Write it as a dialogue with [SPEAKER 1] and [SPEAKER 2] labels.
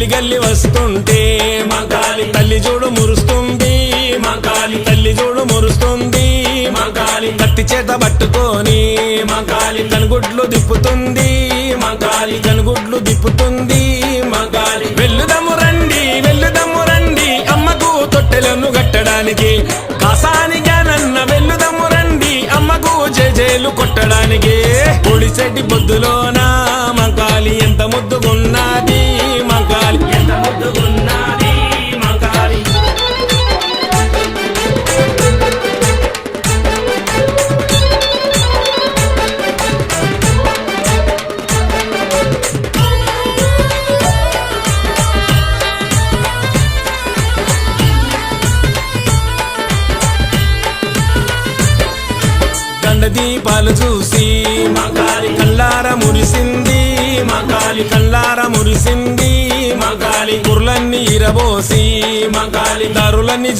[SPEAKER 1] గల్లి గల్లి వస్తుంటే మంకాలి తల్లి చూడు మురుస్తుంది, మంకాలి తల్లి చూడు మురుస్తుంది. మంకాలి కత్తి చేత పట్టుకొని మంకాలి కనుగుడ్లు దిప్పుతుంది, మంకాలి కనుగుడ్లు దిప్పుతుంది. మంకాలి వెల్లుదమ్ము రండి అమ్మకు తొట్టెలను కట్టడానికి, కాసానిగా నన్న వెల్లుదమ్ము రండి అమ్మకు జేజేలు కొట్టడానికి. పొడిసెట్టి బొద్దులోన మంకాలి ఎంత ముద్దుగున్నది, మంకాలి ఎంత ముద్దుగున్నది. మంకాలి దీపాలు చూసి మంకాలి కల్లార మురిసింది, మంకాలి కల్లార మురిసింది. మంకాలి కుర్లన్నీ ఇరబోసి మంకాలి దారులన్నీ